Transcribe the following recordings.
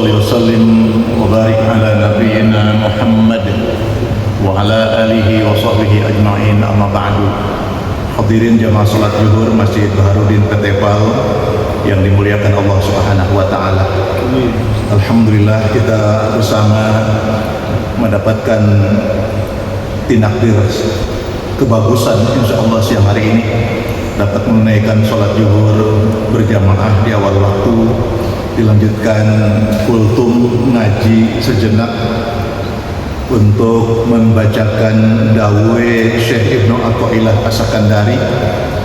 salli wa sallim wa barik ala nabiyyina Muhammad wa ala alihi wa sahbihi ajma'in, amma ba'du. Hadirin jamaah salat zuhur Masjid Baharudin Ketepal yang dimuliakan Allah Subhanahu wa taala. Alhamdulillah kita bersama mendapatkan tinakdir kebagusan insyaallah siang hari ini dapat menunaikan sholat zuhur berjamaah di awal waktu, dilanjutkan kultum ngaji sejenak untuk membacakan dawe Syekh Ibnu Athaillah As-Sakandari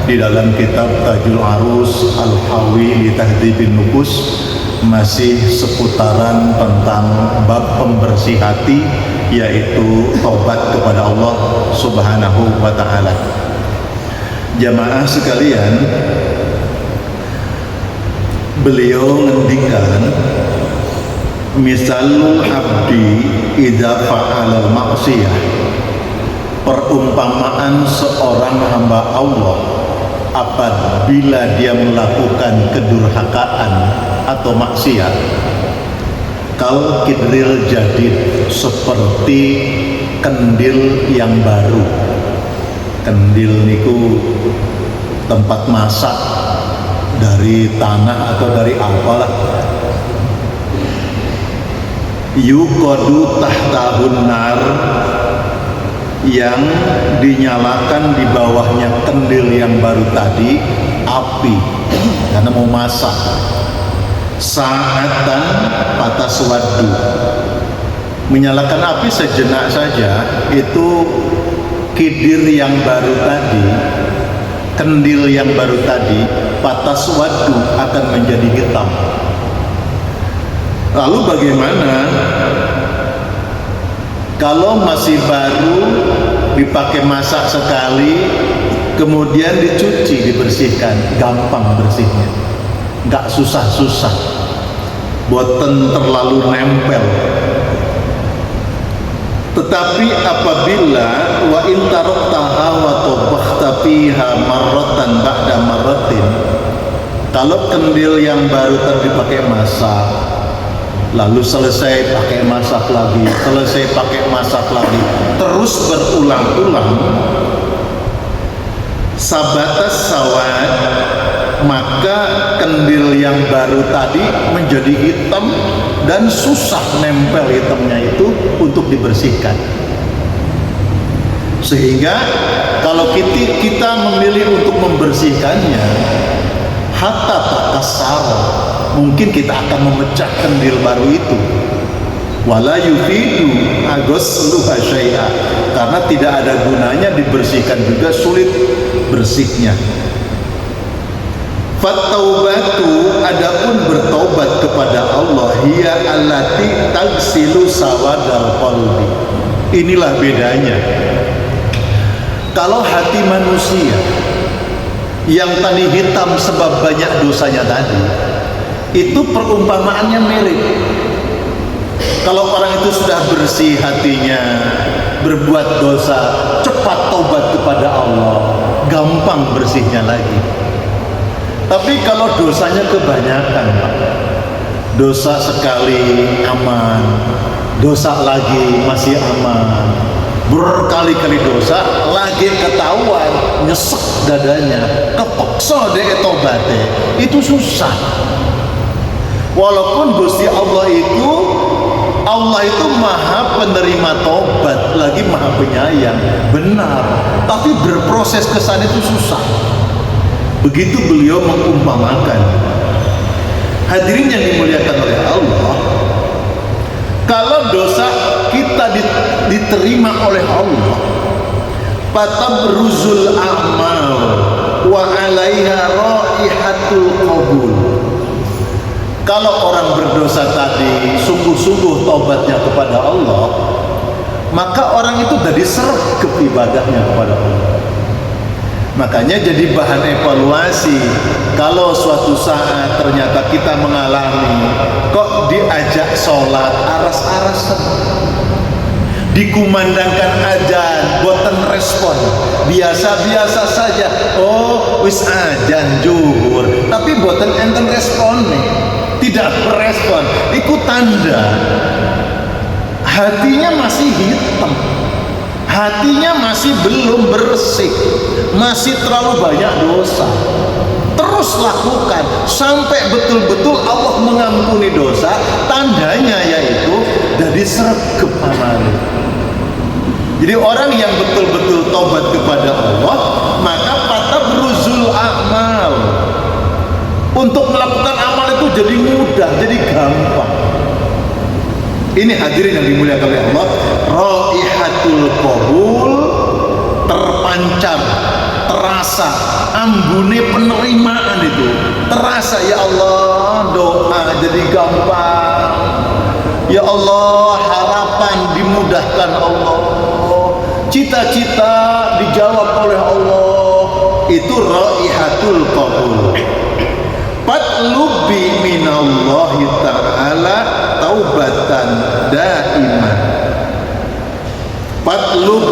di dalam kitab Tajul Arus Al-Hawi li Tahdhibin Nufus, masih seputaran tentang bab pembersih hati, yaitu taubat kepada Allah Subhanahu wa taala. Jamaah sekalian, beliau ngendikan misalul abdi idza fa'ala maksiyah, perumpamaan seorang hamba Allah apabila dia melakukan kedurhakaan atau maksiat, kal kidril jadid, seperti kendil yang baru. Kendil niku tempat masak dari tanah atau dari apalah, yuqadu tahtahun nar, yang dinyalakan di bawahnya kendil yang baru tadi api karena mau masak. Sa'atan pataswaddu, menyalakan api sejenak saja, itu kidir yang baru tadi, kendil yang baru tadi, pataswaddu, akan menjadi hitam. Lalu bagaimana kalau masih baru, dipakai masak sekali, kemudian dicuci, dibersihkan, gampang bersihnya, nggak susah-susah, boten terlalu nempel. Tetapi apabila wa in taraktaha wa tabakhta fiha marratan ba'da marratin, kalau kendil yang baru tadi dipakai masak, lalu selesai pakai masak lagi, selesai pakai masak lagi, terus berulang-ulang, sabatas sawad, maka kendil yang baru tadi menjadi hitam dan susah nempel hitamnya itu untuk dibersihkan. Sehingga kalau kita memilih untuk membersihkannya, hatta takasar, mungkin kita akan memecah kendil baru itu. Wala yufidu agosluha syai'a, karena tidak ada gunanya dibersihkan juga, sulit bersihnya. Fattaubatu, adapun bertaubat kepada Allah, hiya allati tagsilu sawadal qalbi. Inilah bedanya. Kalau hati manusia yang tadi hitam sebab banyak dosanya tadi, itu perumpamaannya mirip. Kalau orang itu sudah bersih hatinya, berbuat dosa, cepat taubat kepada Allah, gampang bersihnya lagi. Tapi kalau dosanya kebanyakan, dosa sekali aman, dosa lagi masih aman, berkali-kali dosa lagi ketahuan, nyesek dadanya, kepeksa deh tobatnya, itu susah. Walaupun Gusti Allah itu maha penerima tobat, lagi maha penyayang, benar, tapi berproses ke sana itu susah. Begitu beliau mengumpamakan. Hadirin yang dimuliakan oleh Allah, kalau dosa kita diterima oleh Allah, patabruzul a'mal wa 'alaiha raihatul qabul. Kalau orang berdosa tadi sungguh-sungguh taubatnya kepada Allah, maka orang itu jadi serah ke ibadahnya kepada Allah. Makanya jadi bahan evaluasi. Kalau suatu saat ternyata kita mengalami kok diajak sholat aras-arasan, dikumandangkan azan boten respon, biasa-biasa saja, oh wis azan zuhur tapi boten enten respon nih, tidak merespon. Itu tanda hatinya masih hitam, hatinya masih belum bersih, masih terlalu banyak dosa. Terus lakukan sampai betul-betul Allah mengampuni dosa. Tandanya yaitu dari sregep amalnya. Jadi orang yang betul-betul tobat kepada Allah, maka fatabruzul a'mal. Untuk melakukan amal itu jadi mudah, jadi gampang. Ini hadirin yang dimuliakan oleh Allah, raihatul qabul, terpancar, terasa ambune penerimaan itu. Terasa, ya Allah, doa jadi gampang. Ya Allah, harapan dimudahkan Allah. Cita-cita dijawab oleh Allah. Itu raihatul qabul. Fatlubi minallahi ta'ala taubatan daimah. Fatlub,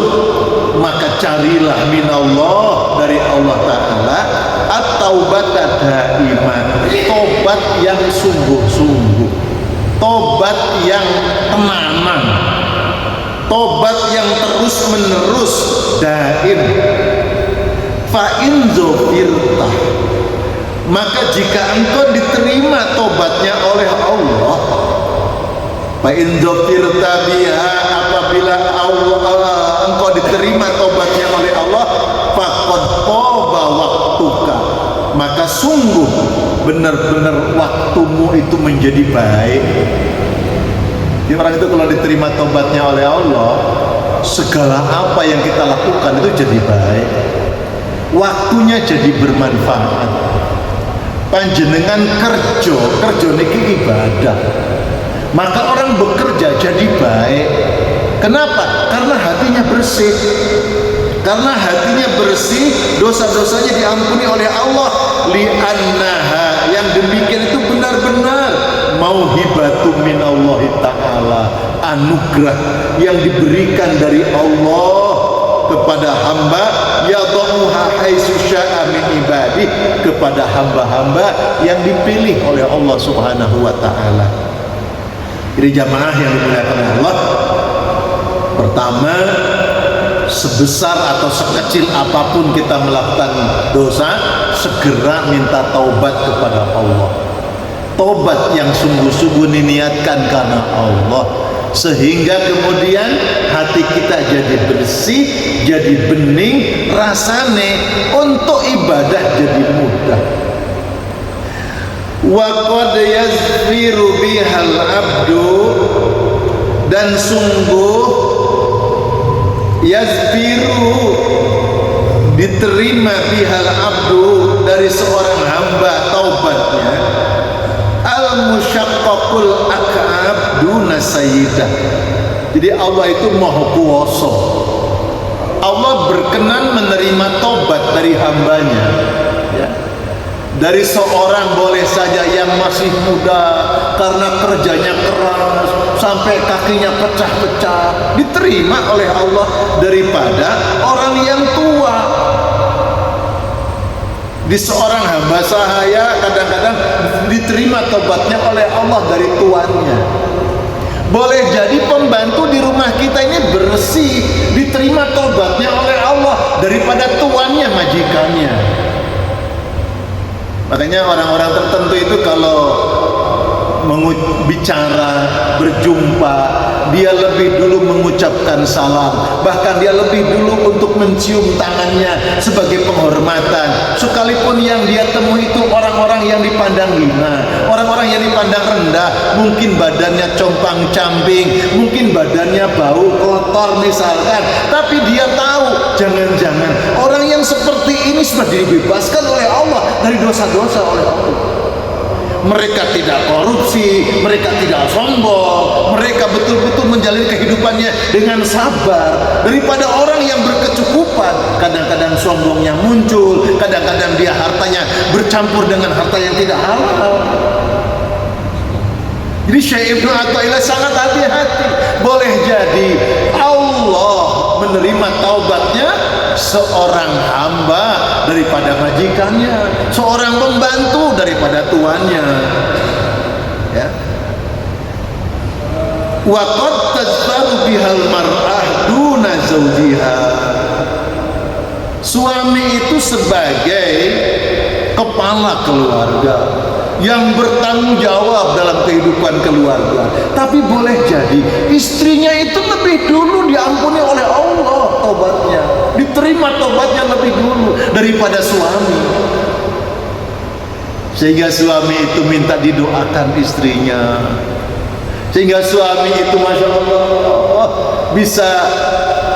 maka carilah minallah, dari Allah Ta'ala, at-taubata daimah, tobat yang sungguh-sungguh, tobat yang tenanan, tobat yang terus menerus, daim. Fa'in zofirta, maka jika engkau diterima tobatnya oleh Allah, fa'in zofirta biha, apabila engkau diterima tobatnya oleh Allah, faqad toba waktuka, maka sungguh benar-benar waktumu itu menjadi baik. Jadi orang itu kalau diterima tobatnya oleh Allah, segala apa yang kita lakukan itu jadi baik, waktunya jadi bermanfaat. Panjenengan kerja niki ibadah, maka orang bekerja jadi baik. Kenapa? Karena hatinya bersih. Karena hatinya bersih, dosa-dosanya diampuni oleh Allah. Li'annaha, yang demikian itu benar-benar mauhibatum minallahi ta'ala, anugerah yang diberikan dari Allah kepada hamba, yadhuha haitsu syaa min ibadih, kepada hamba-hamba yang dipilih oleh Allah Subhanahu wa taala. Jadi jamaah yang dimuliakan Allah, pertama, sebesar atau sekecil apapun kita melakukan dosa, segera minta taubat kepada Allah. Tobat yang sungguh-sungguh diniatkan karena Allah, sehingga kemudian hati kita jadi bersih, jadi bening, rasane untuk ibadah jadi mudah. Wa qad yazfiru bihal abdu, dan sungguh yazfiru, diterima bihal abdu, dari seorang hamba taubatnya, al musyaqqaqul ak'ab duna sayyidah. Jadi Allah itu maha kuwasa, Allah berkenan menerima taubat dari hambanya, ya. Dari seorang boleh saja yang masih muda, karena kerjanya keras sampai kakinya pecah-pecah, diterima oleh Allah, daripada orang yang tua. Di seorang hamba sahaya kadang-kadang diterima tobatnya oleh Allah dari tuannya. Boleh jadi pembantu di rumah kita ini bersih, diterima tobatnya oleh Allah daripada tuannya, majikannya. Makanya orang-orang tertentu itu kalau bicara, berjumpa, dia lebih dulu mengucapkan salam, bahkan dia lebih dulu untuk mencium tangannya sebagai penghormatan, sekalipun yang dia temui itu orang-orang yang dipandang hina, orang-orang yang dipandang rendah, mungkin badannya compang-camping, mungkin badannya bau kotor misalkan, tapi dia tahu jangan-jangan orang yang seperti ini sudah dibebaskan oleh Allah dari dosa-dosa oleh Allah. Mereka tidak korupsi, mereka tidak sombong, mereka betul-betul menjalani kehidupannya dengan sabar, daripada orang yang berkecukupan. Kadang-kadang sombongnya muncul, kadang-kadang dia hartanya bercampur dengan harta yang tidak halal. Jadi Syekh Ibnu Athaillah sangat hati-hati. Boleh jadi Allah menerima taubatnya seorang hamba daripada majikannya, seorang pembantu daripada tuannya. wa qad tazfaru bihal mar'ah duna zawjiha. Suami itu sebagai kepala keluarga yang bertanggung jawab dalam kehidupan keluarga, tapi boleh jadi istrinya itu lebih dulu diampuni oleh Allah tobatnya, diterima tobatnya lebih dulu daripada suami, sehingga suami itu minta didoakan istrinya, sehingga suami itu Masya Allah bisa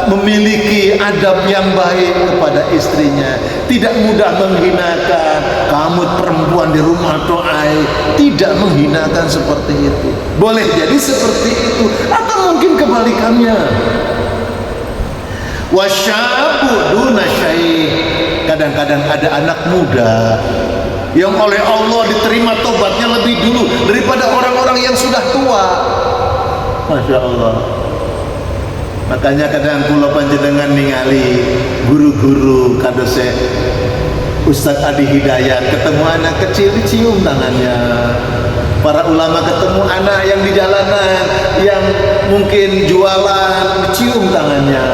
memiliki adab yang baik kepada istrinya, tidak mudah menghinakan. Kamu perempuan di rumah to'ai, tidak menghinakan seperti itu. Boleh jadi seperti itu, atau mungkin kebalikannya. Wasyabu duna syai'. Kadang-kadang ada anak muda yang oleh Allah diterima tobatnya lebih dulu daripada orang-orang yang sudah tua. Masya Allah. Makanya kadang kula panjenengan ningali guru-guru kadose Ustadz Adi Hidayat ketemu anak kecil dicium tangannya, para ulama ketemu anak yang di jalanan yang mungkin jualan dicium tangannya.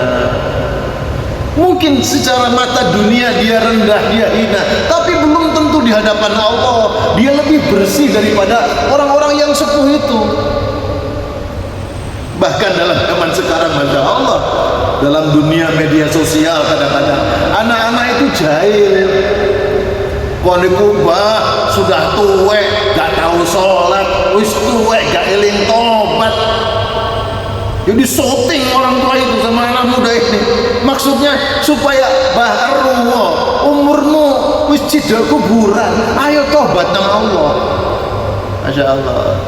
Mungkin secara mata dunia dia rendah, dia hina, tapi belum tentu di hadapan Allah dia lebih bersih daripada orang-orang yang sepuh itu. Bahkan dalam zaman sekarang Masya Allah, dalam dunia media sosial kadang-kadang anak-anak itu jahil. Koniku bah sudah tuwek gak tahu sholat, wis tuwek gak eling tobat. Jadi syuting orang tua itu sama anak muda ini, maksudnya supaya baharu umurmu wis cidal kuburan, ayo tobat nang Allah. Masya Allah.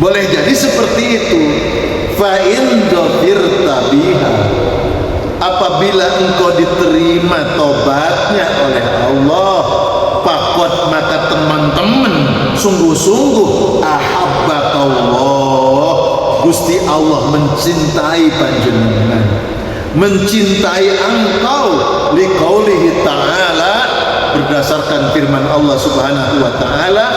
Boleh jadi seperti itu. Fa in dhafirta biha, apabila engkau diterima tobatnya oleh Allah, faqad maka teman-teman sungguh-sungguh ahabbakallah, Gusti Allah mencintai panjenengan, mencintai engkau, liqaulihi ta'ala, berdasarkan firman Allah Subhanahu wa taala,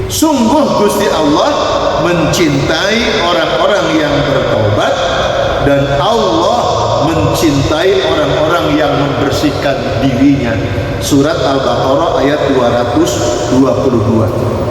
sungguh Gusti Allah mencintai orang-orang yang bertobat, dan Allah mencintai orang-orang yang membersihkan dirinya. Surat Al-Baqarah ayat 222.